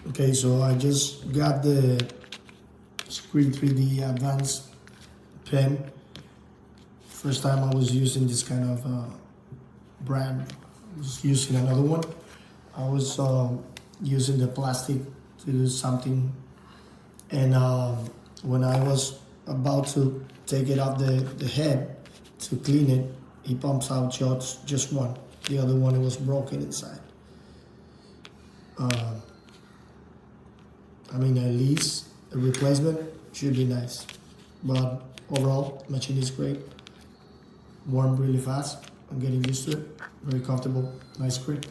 Okay, so I just got the SCRIB3D advanced pen. First time I was using this kind of brand. I was using another one. I was using the plastic to do something, and when I was about to take it off the head to clean it, it pumps out just one. The other one, it was broken inside. I mean, at least a replacement should be nice. But overall, machine is great. Warm really fast. I'm getting used to it. Very comfortable. Nice grip.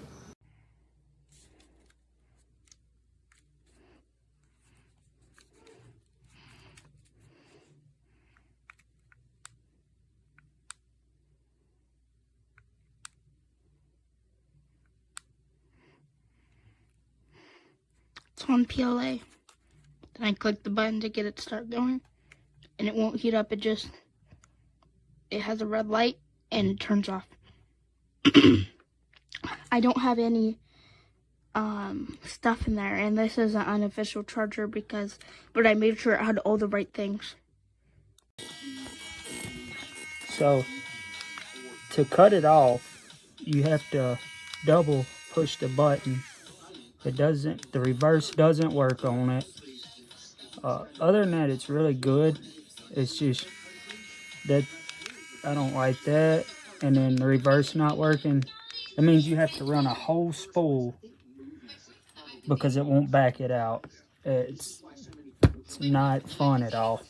It's on PLA. Then I click the button to get it to start going, and it won't heat up. It has a red light and it turns off. I don't have any stuff in there, and this is an unofficial charger but I made sure it had all the right things. So to cut it off, you have to double push the button. The reverse doesn't work on it. Other than that, it's really good. It's just that I don't like that, and then the reverse not working. That means you have to run a whole spool because it won't back it out. It's not fun at all.